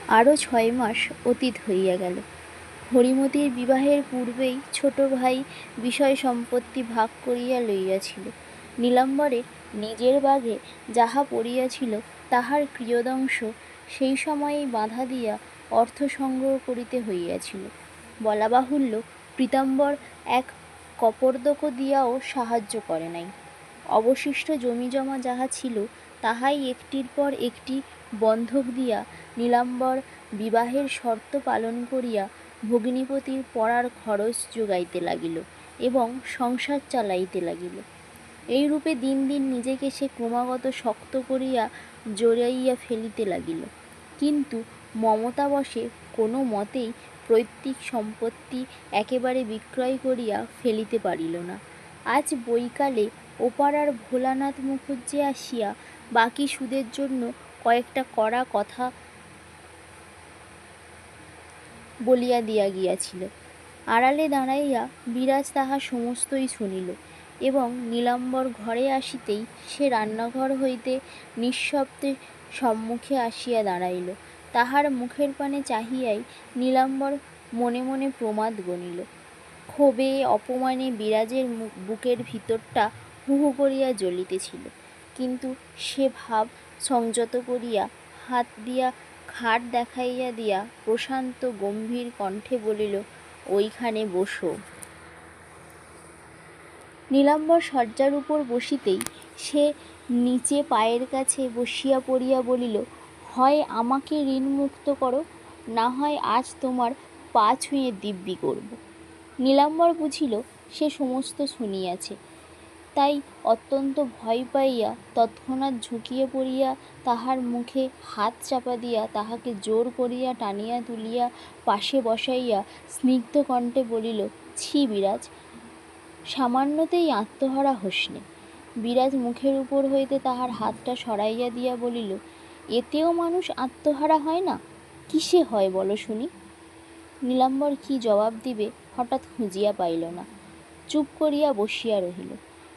আরও 6 মাস অতীত হইয়া গেল। হরিমতির বিবাহের পূর্বেই ছোট ভাই বিষয় সম্পত্তি ভাগ করিয়া লইয়াছিল। নীলাম্বরের নিজের বাগে যাহা পড়িয়াছিল তাহার ক্রিয়দংশ সেই সময়েই বাধা দিয়া অর্থ সংগ্রহ করিতে হইয়াছিল। বলা বাহুল্য, পীতাম্বর এক কপর্দক দিয়াও সাহায্য করে নাই। অবশিষ্ট জমিজমা যাহা ছিল তাহাই একটির পর একটি বন্ধক দিয়া নীলাম্বর বিবাহের শর্ত পালন করিয়া ভগিনীপতির পড়ার খরচ যোগাইতে লাগিল এবং সংসার চালাইতে লাগিল। এইরূপে দিন দিন নিজেকে সে ক্রমাগত শক্ত করিয়া জড়াইয়া ফেলিতে লাগিল, কিন্তু মমতাবশে কোনো মতেই পৈতৃক সম্পত্তি একেবারে বিক্রয় করিয়া ফেলিতে পারিল না। আজ বৈকালে ওপাড়ার ভোলানাথ মুখুজ্জে আসিয়া বাকি সুদের জন্য কয়েকটা কড়া কথা বলিয়া দিয়া গিয়াছিল। আড়ালে দাঁড়াইয়া বিরাজ তাহা সমস্তই শুনিল এবং নীলাম্বর ঘরে আসিতেই সে রান্নাঘর হইতে নিঃশব্দে সম্মুখে আসিয়া দাঁড়াইল। তাহার মুখের পানে চাহিয়াই নীলাম্বর মনে মনে প্রমাদ গণিল। ক্ষোভে অপমানে বিরাজের বুকের ভিতরটা হু হু করিয়া জ্বলিতেছিল, কিন্তু সে ভাব সংযত করিয়া হাত দিয়া খাট দেখাইয়া দিয়া প্রশান্ত গম্ভীর কণ্ঠে বলিল, ওইখানে বসো। নীলাম্বর শয্যার উপর বসিতেই সে নিচে পায়ের কাছে বসিয়া পড়িয়া বলিল, হয় আমাকে ঋণমুক্ত করো, না হয় আজ তোমার পা ছুঁয়ে দিব্যি করব। নীলাম্বর বুঝিল সে সমস্ত শুনিয়াছে, তাই অত্যন্ত ভয় পাইয়া তৎক্ষণাৎ ঝুঁকিয়া পড়িয়া তাহার মুখে হাত চাপা দিয়া তাহাকে জোর করিয়া টানিয়া তুলিয়া পাশে বসাইয়া স্নিগ্ধ কণ্ঠে বলিল, ছি বিরাজ, সামান্যতেই আত্মহারা হোসনে। বিরাজ মুখের উপর হইতে তাহার হাতটা সরাইয়া দিয়া বলিল, এতেও মানুষ আত্মহারা হয় না? কিসে হয় বলো শুনি? নীলাম্বর কি জবাব দিবে হঠাৎ খুঁজিয়া পাইল না, চুপ করিয়া বসিয়া রহিল।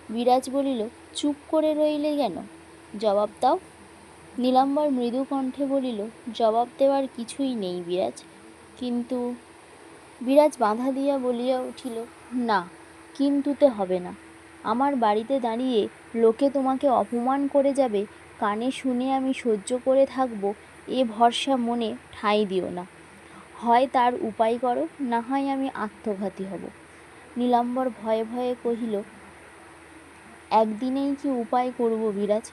বিরাজ বলিল, চুপ করে রইলে কেন? জবাব দাও। নীলাম্বর মৃদু কণ্ঠে বলিল, জবাব দেওয়ার কিছুই নেই বিরাজ, কিন্তু। বিরাজ বাধা দিয়া বলিয়া উঠিল, না, কিন্তুতে হবে না। আমার বাড়িতে দাঁড়িয়ে লোকে তোমাকে অপমান করে যাবে, কানে শুনে আমি সহ্য করে থাকব, এ ভরসা মনে ঠাঁই দিও না। হয় তার উপায় করো, না হয় আমি আত্মঘাতী হব। নীলাম্বর ভয়ে ভয়ে কহিল, একদিনেই কি উপায় করব বিরাজ?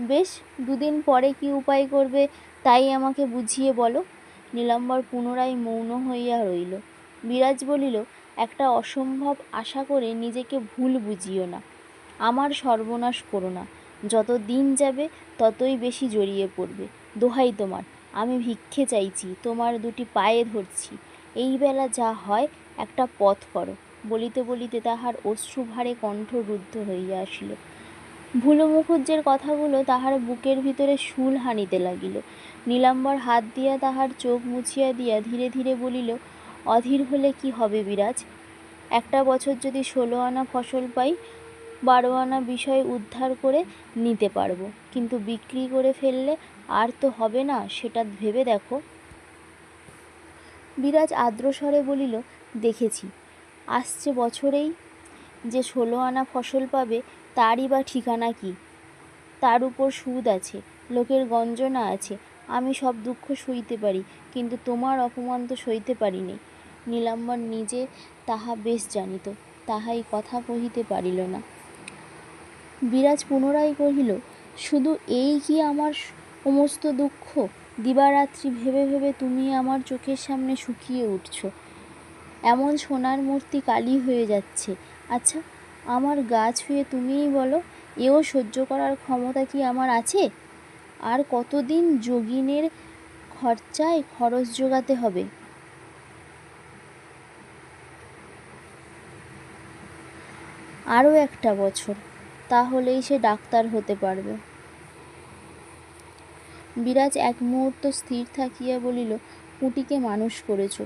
বেশ, দুদিন পরে কি উপায় করবে তাই আমাকে বুঝিয়ে বলো। নীলাম্বর পুনরায় মৌন হইয়া রইল। বিরাজ বলিল, একটা অসম্ভব আশা করে নিজেকে ভুল বুঝিও না। আমার সর্বনাশ করো না। যত দিন যাবে ততই বেশি জড়িয়ে পড়বে। দোহাই তোমার, আমি ভিক্ষে চাইছি, তোমার দুটি পায়ে ধরছি, এই বেলা যা হয় একটা পথ করো। বলিতে বলিতে তাহার অশ্রুভারে কণ্ঠ রুদ্ধ হইয়া আসিল। ভুলো মুখুজ্জের কথাগুলো তাহার বুকের ভিতরে শুল হানিতে লাগিল। নীলাম্বর হাত দিয়া তাহার চোখ মুছিয়া দিয়া ধীরে ধীরে বলিল, অধীর হলে কি হবে বিরাজ? একটা বছর যদি 16 আনা ফসল পাই, 12 আনা বিষয় উদ্ধার করে নিতে পারবো, কিন্তু বিক্রি করে ফেললে আর তো হবে না, সেটা ভেবে দেখো। বিরাজ আর্দ্রস্বরে বলিল, দেখেছি, আসছে বছরেই যে 16 আনা ফসল পাবে তারই বা ঠিকানা কি? তার উপর সুদ আছে, লোকের গঞ্জনা আছে। আমি সব দুঃখ সইতে পারি, কিন্তু তোমার অপমান তো সইতে পারিনি। নীলাম্বর নিজে তাহা বেশ জানিত, তাহাই কথা কহিতে পারিল না। বিরাজ পুনরায় কহিল, শুধু এই কি আমার সমস্ত দুঃখ? দিবারাত্রি ভেবে ভেবে তুমি আমার চোখের সামনে শুকিয়ে উঠছ, এমন সোনার মূর্তি কালি হয়ে যাচ্ছে। আচ্ছা, আমার গা ছুঁয়ে তুমিই বলো, এও সহ্য করার ক্ষমতা কি আমার আছে? আর কতদিন যোগিনের খরচায় খরচ জোগাতে হবে? আরও একটা বছর, তাহলেই সে ডাক্তার হতে পারবে। বিরাজ এক মুহূর্ত স্থির থাকিয়া বলিল, পুঁটিকে মানুষ করেছ,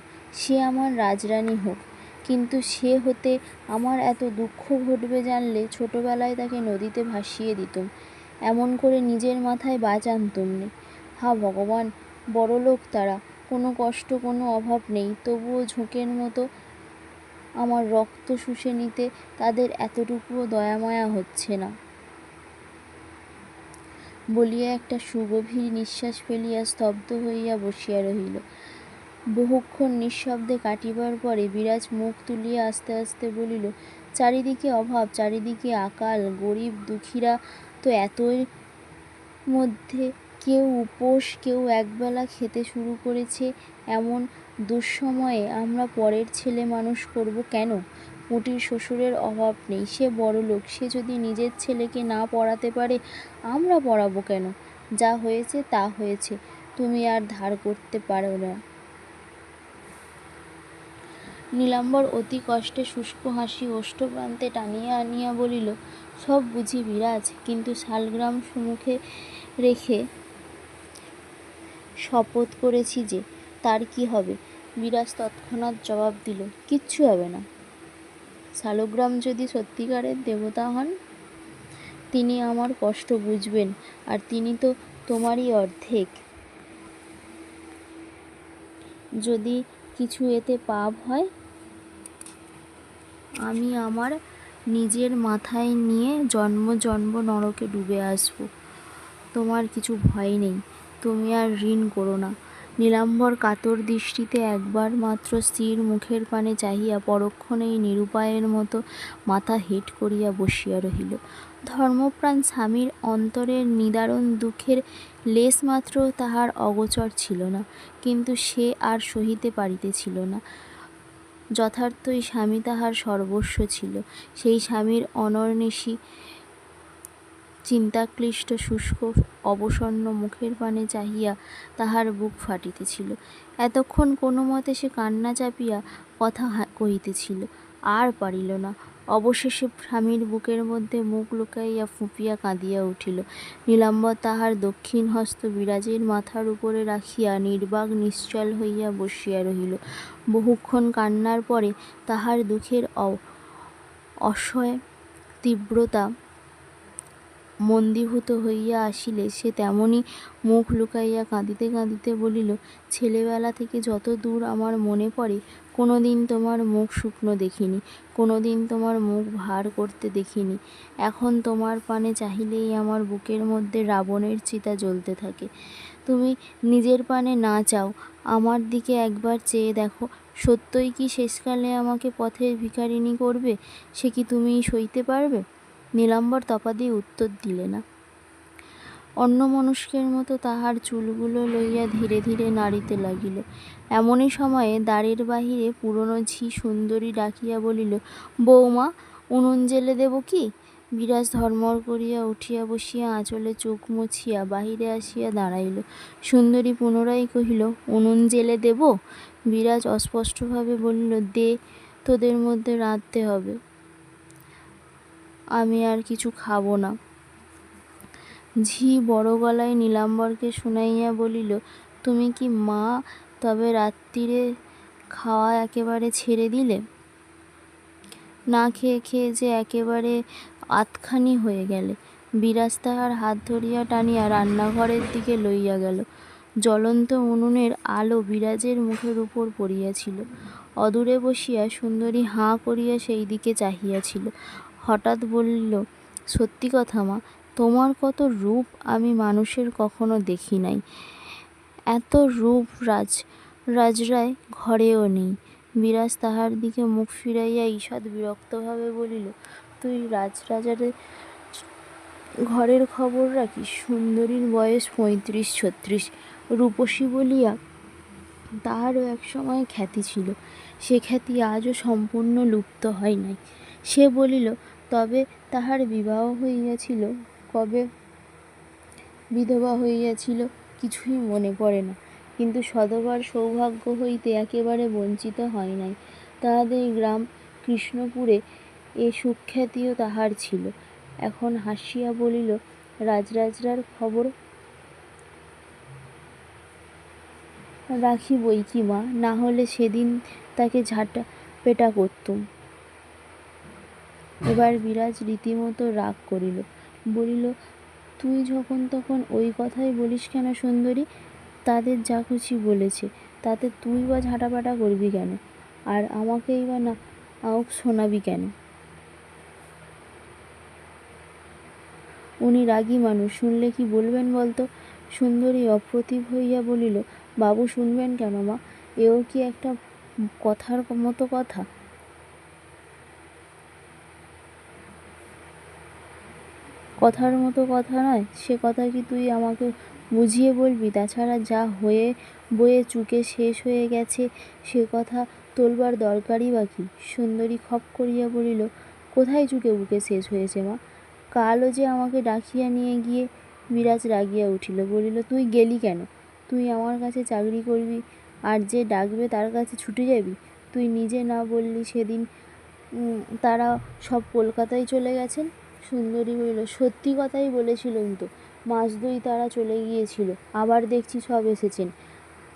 সে আমার রাজরানী হোক, কিন্তু সে হতে আমার এত দুঃখ ঘটবে জানলে ছোটবেলায় তাকে নদীতে ভাসিয়ে দিতুম, এমন করে নিজের মাথায় বাজ আনতুম নে। হা ভগবান, বড়লোক তারা, কোনো কষ্ট কোনো অভাব নেই, তবুও ঝোঁকের মতো আমার রক্ত শুষে নিতে তাদের এতটুকুও দয়ামায়া হচ্ছে না। বলিয়া একটা সুগভীর নিঃশ্বাস ফেলিয়া স্তব্ধ হইয়া বসিয়া রহিল। বহুক্ষণ নিঃশব্দে কাটিবার পরে বিরাজ মুখ তুলিয়া আস্তে আস্তে বলিল, চারিদিকে অভাব, চারিদিকে আকাল, গরিব দুঃখীরা তো এতই মধ্যে কেউ উপোস, কেউ একবেলা খেতে শুরু করেছে। এমন দুঃসময়ে আমরা পরের ছেলে মানুষ করব কেন? পুঁটির শ্বশুরের অভাব নেই, সে বড়লোক, সে যদি নিজের ছেলেকে না পড়াতে পারে আমরা পড়াবো কেন? যা হয়েছে তা হয়েছে, তুমি আর ধার করতে পারো না। নীলাম্বর অতি কষ্টে শুষ্ক হাসি ওষ্ঠপ্রান্তে টানিয়া আনিয়া বলিল, সব বুঝি বিরাজ, কিন্তু শালগ্রাম সুমুখে রেখে শপথ করেছি যে, তার কি হবে? বিরাজ তৎক্ষণাৎ জবাব দিল, কিচ্ছু হবে না। শালগ্রাম যদি সত্যিকারের দেবতা হন, তিনি আমার কষ্ট বুঝবেন, আর তিনি তো তোমারই অর্ধেক। যদি কিছু এতে পাপ হয়, আমি আমার নিজের মাথায় নিয়ে জন্ম জন্ম নরকে ডুবে আসব। তোমার কিছু ভয় নেই, তুমি আর ঋণ করো না। নীলাম্বর কাতর দৃষ্টিতে একবার মাত্র স্ত্রীর মুখের পানে চাহিয়া পরক্ষণেই নিরুপায়ের মতো মাথা হেঁট করিয়া বসিয়া রহিল। ধর্মপ্রাণ স্বামীর অন্তরের নিদারুণ দুঃখের লেশমাত্র তাহার অগোচর ছিল না, কিন্তু সে আর সহিতে পারিতেছিল না। যথার্থই স্বামী তাহার সর্বস্ব ছিল। সেই স্বামীর অনর্নিশি চিন্তাক্লিষ্ট শুষ্ক অবসন্ন মুখের পানে চাহিয়া তাহার বুক ফাটিতেছিল। এতক্ষণ কোনো মতে সে কান্না চাপিয়া কথা কহিতেছিল, আর পারিল না। অবশেষে স্বামীর বুকের মধ্যে মুখ লুকাইয়া ফুঁপিয়া কাঁদিয়া উঠিল। নীলাম্বর তাহার দক্ষিণ হস্ত বিরাজের মাথার উপরে রাখিয়া নির্বাক নিশ্চল হইয়া বসিয়া রহিল। বহুক্ষণ কান্নার পরে তাহার দুঃখের অসহ্য তীব্রতা মন্দীভূত হইয়া আসিলে সে তেমনি মুখ লুকাইয়া কাঁদিতে কাঁদিতে বলিল, ছেলেবেলা থেকে যত দূর আমার মনে পড়ে, কোনো দিন তোমার মুখ শুকনো দেখিনি, কোনো দিন তোমার মুখ ভার করতে দেখিনি। এখন তোমার পানে চাহিলেই আমার বুকের মধ্যে রাবণের চিতা জ্বলতে থাকে। তুমি নিজের পানে না চাও, আমার দিকে একবার চেয়ে দেখো, সত্যই কি শেষকালে আমাকে পথের ভিখারিনী করবে? সে কি তুমিই সইতে পারবে? নীলাম্বর তফাৎ উত্তর দিলে না। অন্যমনস্কের মতো তাহার চুলগুলো লইয়া ধীরে ধীরে নাড়িতে লাগিল। এমনই সময়ে দ্বারের বাহিরে পুরনো ঝি সুন্দরী ডাকিয়া বলিল, বৌমা, উনুন জেলে দেব কি? বিরাজ ধর্মর করিয়া উঠিয়া বসিয়া আঁচলে চোখ মুছিয়া বাহিরে আসিয়া দাঁড়াইল। সুন্দরী পুনরায় কহিল, উনুন জেলে দেব? বিরাজ অস্পষ্টভাবে বলিল, দে, তোদের মধ্যে রাঁধতে হবে, আমি আর কিছু খাব না। ঝি বড় গলায় নীলাম্বরকে শুনাইয়া বলিল, তুমি কি মা তবে রাত্তিরে খাওয়া একেবারে ছেড়ে দিলে? না খেয়ে খেয়ে যে একেবারে আধখানি হয়ে গেলে। বিরাজ তাহার হাত ধরিয়া টানিয়া রান্নাঘরের দিকে লইয়া গেল। জ্বলন্ত উনুনের আলো বিরাজের মুখের উপর পড়িয়াছিল। অদূরে বসিয়া সুন্দরী হাঁ করিয়া সেই দিকে চাহিয়াছিল। হঠাৎ বলিল, সত্যি কথা মা, তোমার কত রূপ আমি মানুষের কখনো দেখি নাই। এত রূপ রাজরায় ঘরেও নেই। বিরাজ তাহার দিকে মুখ ফিরাইয়া ঈষৎ বিরক্তভাবে বলিল, তুই রাজরাজারে ঘরের খবর রাখিস? সুন্দরীর বয়স 35-36, রূপসী বলিয়া তাহারও একসময় খ্যাতি ছিল। সে খ্যাতি আজও সম্পূর্ণ লুপ্ত হয় নাই। সে বলিল, তবে তাহার বিবাহ হইয়াছিল কবে, বিধবা হইয়াছিল কিছুই মনে পড়ে না, কিন্তু সধবার সৌভাগ্য হইতে একেবারে বঞ্চিত হয় নাই। তাহাদের গ্রাম কৃষ্ণপুরে এ সুখ্যাতিও তাহার ছিল। এখন হাসিয়া বলিল, রাজরাজরার খবর রাখি বই কি মা, না হলে সেদিন তাকে ঝাঁটা পেটা করতুম। এবার বিরাজ রীতিমতো রাগ করিল, বলিল, তুই যখন তখন ওই কথাই বলিস কেন সুন্দরী? তাদের যা খুশি বলেছে, তাতে তুই বা ঝাঁটাপাটা করবি কেন? আর আমাকেই বা না শোনাবি কেন? উনি রাগী মানুষ, শুনলে কি বলবেন বলতো? সুন্দরী অপ্রতিভ হইয়া বলিল, বাবু শুনবেন কেন মা? এও কি একটা কথার মতো কথা? কথার মতো কথা নয়, সে কথা কি তুই আমাকে বুঝিয়ে বলবি? তাছাড়া যা হয়ে বয়ে চুকে শেষ হয়ে গেছে সে কথা তোলবার দরকারই বা কি? সুন্দরী খপ করিয়া বলিল, কোথায় চুকে বুকে শেষ হয়েছে মা? কালও যে আমাকে ডাকিয়া নিয়ে গিয়ে। বিরাজ রাগিয়া উঠিল, বলিল, তুই গেলি কেন? তুই আমার কাছে চাকরি করবি আর যে ডাকবে তার কাছে ছুটে যাবি? তুই নিজে না বললি সেদিন তারা সব কলকাতায় চলে গেছেন? সুন্দরী বলিল, সত্যি কথাই বলেছিলুম তো, মাস 2 তারা চলে গিয়েছিল, আবার দেখছি সব এসেছেন।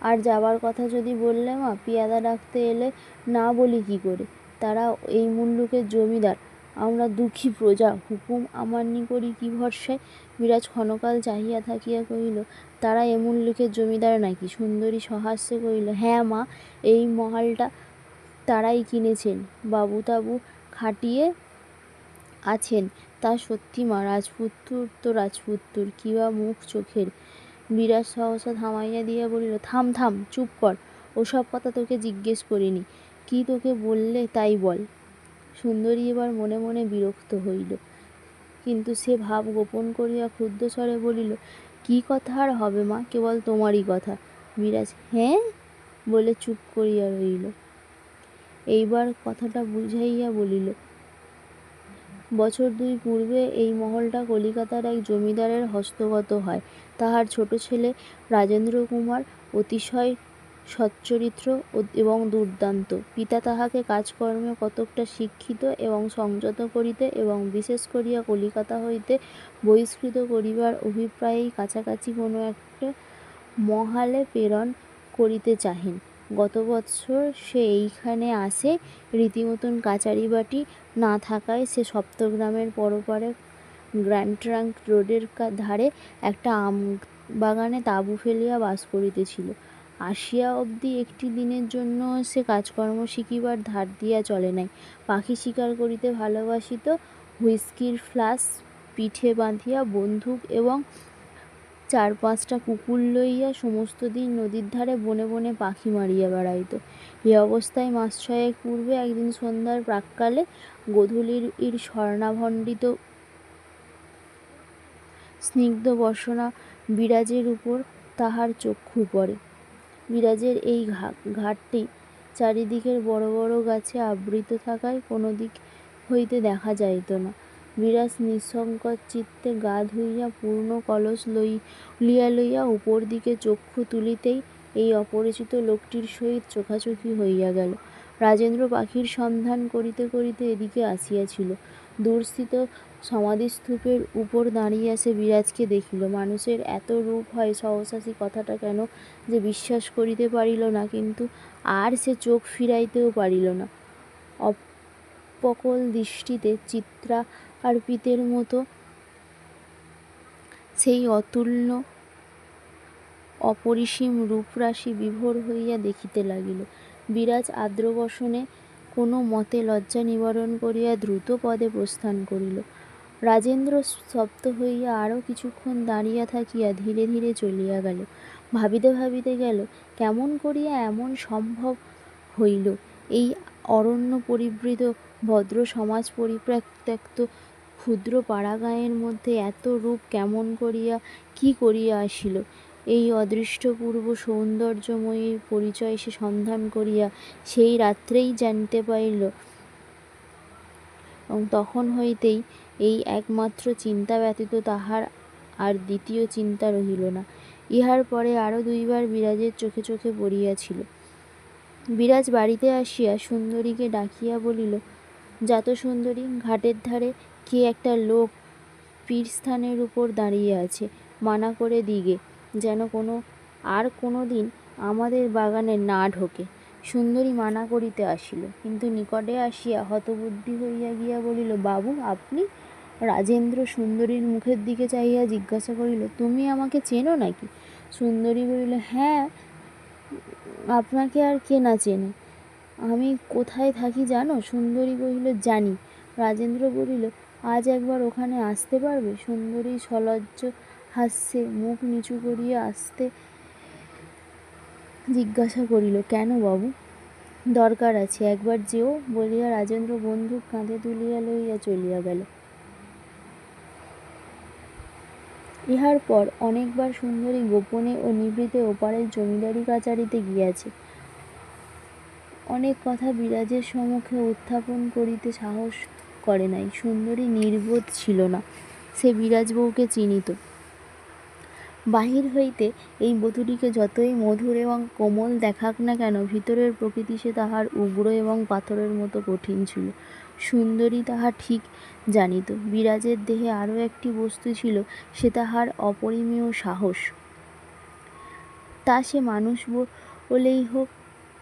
আর যাবার কথা যদি বললে মা, পিয়াদা ডাকতে এলে না বলি কি করে? তারা এই মুল্লুকের জমিদার, আমরা দুঃখী প্রজা, হুকুম আমান্নি করি কি ভরসায়? বিরাজ ক্ষণকাল চাহিয়া থাকিয়া কহিল, তারা এ মুল্লুকের জমিদার নাকি? সুন্দরী সহাস্যে কহিল, হ্যাঁ মা, এই মহালটা তারাই কিনেছেন, বাবুতাবু খাটিয়ে আছেন। তা সত্যি মা, রাজপুত্তুর তো রাজপুত্তুর, কি বা মুখ চোখের। বিরাজ সহসা থামাইয়া দিয়া বলিল, থাম থাম, চুপ কর, ওসব কথা তোকে জিজ্ঞেস করিনি। কি তোকে বললে তাই বল। সুন্দরী এবার মনে মনে বিরক্ত হইল, কিন্তু সে ভাব গোপন করিয়া ক্ষুব্ধ স্বরে বলিল, কি কথা আর হবে মা, কেবল তোমারই কথা। বিরাজ হ্যাঁ বলে চুপ করিয়া রইল। এইবার কথাটা বুঝাইয়া বলিল, বছর 2 পূর্বে এই মহলটা কলিকাতার এক জমিদারের হস্তগত হয়। তাহার ছোট ছেলে রাজেন্দ্র কুমার অতিশয় সচ্চরিত্র এবং দুর্দান্ত। পিতা তাহাকে কাজকর্মে কতকটা শিক্ষিত এবং সংযত করিতে এবং বিশেষ করিয়া কলিকাতা হইতে বহিষ্কৃত করিবার অভিপ্রায়েই কাছাকাছি কোনো একটা মহালে প্রেরণ করিতে চাহেন। গত বৎসর সে এইখানে আসে। রীতিমতন কাচারি বাটি না থাকায় সে সপ্তগ্রামের পরপারে গ্র্যান্ড ট্রাঙ্ক রোডের ধারে একটা আম বাগানে তাঁবু ফেলিয়া বাস করিতেছিল। আসিয়া অবধি একটি দিনের জন্য সে কাজকর্ম শিখিবার ধার দিয়া চলে নাই। পাখি শিকার করিতে ভালোবাসিত। হুইস্কির ফ্লাস্ক পিঠে বাঁধিয়া, বন্দুক এবং 4-5টা কুকুর লইয়া সমস্ত দিন নদীর ধারে বনে বনে পাখি মারিয়া বেড়াইত। এ অবস্থায় মাস 6 পূর্বে একদিন সন্ধ্যার প্রাক্কালে গোধূলির স্বর্ণাভণ্ডিত স্নিগ্ধ বসনা বিরাজের উপর তাহার চক্ষু পড়ে। বিরাজের এই ঘাটটি চারিদিকের বড় বড় গাছে আবৃত থাকায় কোনো দিক হইতে দেখা যাইত না। বিরাজ নিঃসংকোচ চিত্তে গা ধুইয়া পূর্ণ কলস লইয়া উপর দিকে চক্ষু তুলিতেই এই অপরিচিত লোকটির সহিত চোখাচোখি হইয়া গেল। রাজেন্দ্র পাখির সন্ধান করিতে করিতে এদিকে আসিয়াছিল। দূরস্থিত সমাধিস্তূপের উপর দাঁড়িয়ে সে বিরাজকে দেখিল। মানুষের এত রূপ হয়, সহসা সে কথাটা কেন যে বিশ্বাস করিতে পারিল না, কিন্তু আর সে চোখ ফিরাইতেও পারিল না। অপকল দৃষ্টিতে চিত্রার্পিতের মতো সেই অতুল্য অপরিসীম রূপরাশি বিভোর হইয়া দেখিতে লাগিল। বিরাজ আর্দ্রবসনে কোনো মতে লজ্জা নিবারণ করিয়া দ্রুত পদে প্রস্থান করিল। রাজেন্দ্র স্তব্ধ হইয়া আরও কিছুক্ষণ দাঁড়িয়া থাকিয়া ধীরে ধীরে চলিয়া গেল। ভাবিতে ভাবিতে গেল, কেমন করিয়া এমন সম্ভব হইল? এই অরণ্য পরিবৃত ভদ্র সমাজ পরিত্যক্ত ক্ষুদ্র পাড়াগাঁয়ের মধ্যে এত রূপ কেমন করিয়া কি করিয়া আসিল? এই অদৃষ্টপূর্ব সৌন্দর্যময়ীর পরিচয় সে সন্ধান করিয়া সেই রাত্রেই জানিতে পারিল, এবং তখন হইতেই এই একমাত্র চিন্তা ব্যতীত তাহার আর দ্বিতীয় চিন্তা রহিল না। ইহার পরে আরও 2 বার বিরাজের চোখে চোখে পড়িয়াছিল। বিরাজ বাড়িতে আসিয়া সুন্দরীকে ডাকিয়া বলিল, যাত সুন্দরী, ঘাটের ধারে কে একটা লোক পীরস্থানের উপর দাঁড়িয়ে আছে, মানা করে দিগে যেন কোনো দিন আমাদের বাগানে না ঢোকে। সুন্দরী মানা করিতে আসিল, কিন্তু নিকটে আসিয়া হতবুদ্ধি হইয়া গিয়া বলিল, বাবু আপনি? রাজেন্দ্র সুন্দরীর মুখের দিকে চাহিয়া জিজ্ঞাসা করিল, তুমি আমাকে চেনো নাকি? সুন্দরী বলিল, হ্যাঁ, আপনাকে আর কে না চেনে? আমি কোথায় থাকি জানো? সুন্দরী কহিল, জানি। রাজেন্দ্র বলিল, আজ একবার ওখানে আসতে পারবে? সুন্দরী সলজ্জ হাস্যে মুখ নিচু করিয়া আসতে জিজ্ঞাসা করিল, কেন বাবু? দরকার আছে, একবার যেও বলিয়া রাজেন্দ্র বন্দুক কাঁধে তুলিয়া লইয়া চলিয়া গেল। ইহার পর অনেকবার সুন্দরী গোপনে ও নিভৃতে ওপারের জমিদারি কাচারিতে গিয়াছে। অনেক কথা বিরাজের সম্মুখে উত্থাপন করিতে সাহস করে নাই। সুন্দরী নির্বোধ ছিল না, সে বিরাজ বউকে চিনিত। বাহির হইতে এই বধূটিকে যতই মধুর এবং কোমল দেখাক না কেন, ভিতরের প্রকৃতি সে তাহার উগ্র এবং পাথরের মতো কঠিন ছিল। সুন্দরী তাহা ঠিক জানিত। বিরাজের দেহে আরও একটি বস্তু ছিল, সে তাহার অপরিমেয় সাহস। তা সে মানুষ বলেই হোক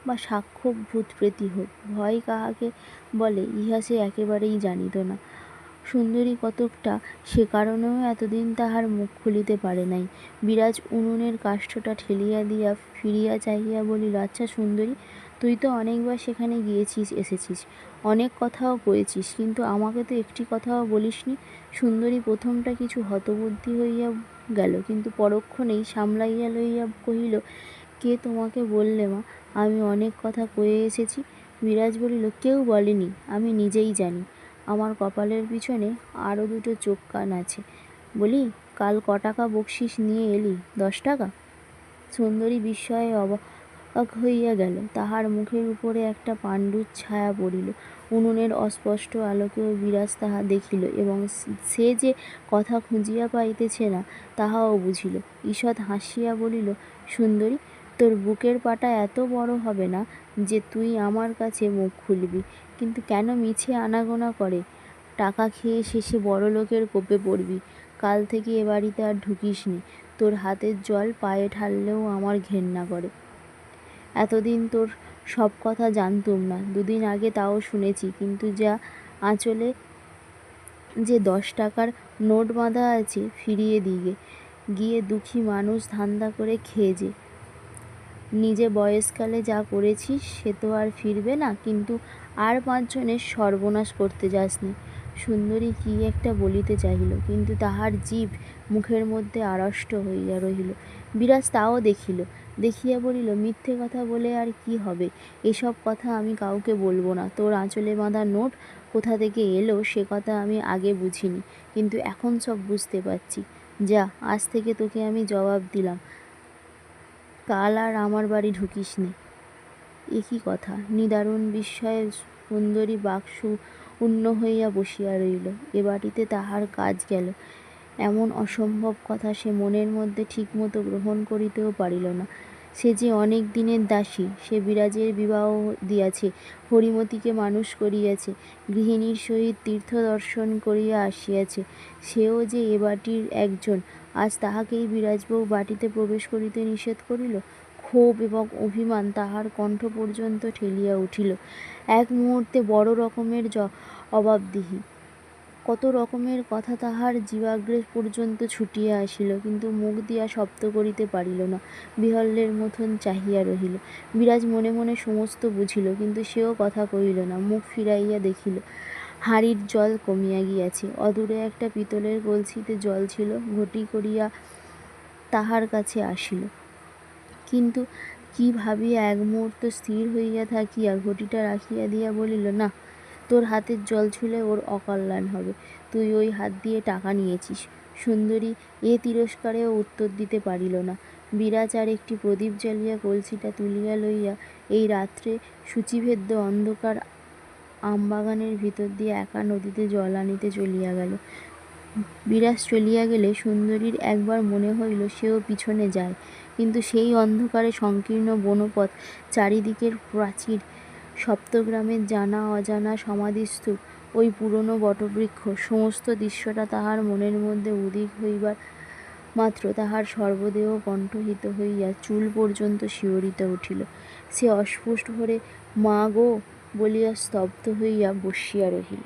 বা সাক্ষ্য ভূতপ্রেতী হোক, ভয় কাহাকে বলে ইহা সে একেবারেই জানিত না। সুন্দরী কতকটা সে কারণেও এতদিন তাহার মুখ খুলিতে পারে নাই। বিরাজ উনুনের কাষ্ঠটা ঠেলিয়া দিয়া ফিরিয়া চাহিয়া বলিল, আচ্ছা সুন্দরী, তুই তো অনেকবার সেখানে গিয়েছিস, এসেছিস, অনেক কথাও করেছিস, কিন্তু আমাকে তো একটি কথাও বলিসনি। সুন্দরী প্রথমটা কিছু হতবুদ্ধি হইয়া গেল, কিন্তু পরক্ষণেই সামলাইয়া লইয়া কহিল, কে তোমাকে বললে মা আমি অনেক কথা কয়ে এসেছি? বিরাজ বলিল, কেউ বলেনি, আমি নিজেই জানি। আমার কপালের পিছনে আরও দুটো চোখ কান আছে। বলি, কাল ক টাকা বকশিস নিয়ে এলি? 10 টাকা। সুন্দরী বিস্ময়ে অবাক হইয়া গেল। তাহার মুখের উপরে একটা পাণ্ডুর ছায়া পড়িল। উনুনের অস্পষ্ট আলোকেও বিরাজ তাহা দেখিল এবং সে যে কথা খুঁজিয়া পাইতেছে না তাহাও বুঝিল। ঈষৎ হাসিয়া বলিল, সুন্দরী, তোর বুকের পাটা এত বড় হবে না যে তুই আমার কাছে মুখ খুলবি, কিন্তু কেন মিছে আনাগোনা করে টাকা খেয়ে শেষে বড়লোকের কোপে পড়বি। কাল থেকে এ বাড়িতে আর ঢুকিস নি। তোর হাতের জল পায়ে ঢাললেও আমার ঘেন্না করে। এতদিন তোর সব কথা জানতুম না, দুদিন আগে তাও শুনেছি, কিন্তু যা আঁচলে যে 10 টাকার নোট বাঁধা আছে ফিরিয়ে দিগে, গিয়ে দুঃখী মানুষ ধান্দা করে খেয়ে যে। নিজে বয়সকালে যা করেছিস সে তো আর ফিরবে না, কিন্তু আর 5 জনের সর্বনাশ করতে যাসনি। সুন্দরী কি একটা বলিতে চাহিল, কিন্তু তাহার জিভ মুখের মধ্যে আড়ষ্ট হইয়া রহিল। বিরাজ তাও দেখিল, দেখিয়া বলিল, মিথ্যে কথা বলে আর কি হবে? এসব কথা আমি কাউকে বলবো না। তোর আঁচলে বাঁধা নোট কোথা থেকে এলো সে কথা আমি আগে বুঝিনি, কিন্তু এখন সব বুঝতে পারছি। যা, আজ থেকে তোকে আমি জবাব দিলাম, কাল আর আমার বাড়ি ঢুকিস নে। এ কী কথা? নিদারুণ বিস্ময়ে সুন্দরী বাক্শূন্য হইয়া বসিয়া রহিল। এ বাড়িতে তাহার কাজ গেল, এমন অসম্ভব কথা সে মনের মধ্যে ঠিকমতো গ্রহণ করিতেও পারিল না। সে যে অনেক দিনের দাসী, সে বিরাজের বিবাহ দিয়াছে, হরিমতিকে মানুষ করিয়াছে, গৃহিণীর সহিত তীর্থদর্শন করিয়া আসিয়াছে, সেও যে এ বাটির একজন, আজ তাহাকেই বিরাজবউ বাটিতে প্রবেশ করিতে নিষেধ করিল। ক্ষোভ এবং অভিমান তাহার কণ্ঠ পর্যন্ত ঠেলিয়া উঠিল। এক মুহূর্তে বড় রকমের জবাবদিহি, কত রকমের কথা তাহার জিহ্বাগ্রে পর্যন্ত ছুটিয়া আসিল, কিন্তু মুখ দিয়া শব্দ করিতে পারিল না। বিহ্বলের মতন চাহিয়া রহিল। বিরাজ মনে মনে সমস্ত বুঝিল, কিন্তু সেও কথা কহিল না। মুখ ফিরাইয়া দেখিল, হাঁড়ির জল কমিয়া গিয়াছে। অদূরে একটা পিতলের কলসিতে জল ছিল। ঘটি করিয়া তাহার কাছে আসিল, কিন্তু কি ভাবিয়া এক মুহূর্ত স্থির হইয়া থাকিয়া ঘটিটা রাখিয়া দিয়া বলিল, না, তোর হাতের জল ছুঁলে ওর অকল্যাণ হবে। তুই ওই হাত দিয়ে টাকা নিয়েছিস। সুন্দরী এ তিরস্কারেও উত্তর দিতে পারিল না। বিরাজ আর একটি প্রদীপ জ্বালিয়া কলসিটা তুলিয়া লইয়া এই রাত্রে সূচিভেদ্য অন্ধকার আমবাগানের ভিতর দিয়ে একা নদীতে জল আনিতে চলিয়া গেল। বিরাজ চলিয়া গেলে সুন্দরীর একবার মনে হইল সেও পিছনে যায়, কিন্তু সেই অন্ধকারে সংকীর্ণ বনপথ, চারিদিকের প্রাচীর, সপ্তগ্রামের জানা অজানা সমাধিস্তূপ, ওই পুরনো বটবৃক্ষ, সমস্ত দৃশ্যটা তাহার মনের মধ্যে উদিত হইবার মাত্র তাহার সর্বদেহ কণ্ঠহিত হইয়া চুল পর্যন্ত শিহরিতে উঠিল। সে অস্ফুট ভরে মা গো বলিয়া স্তব্ধ হইয়া বসিয়া রহিল।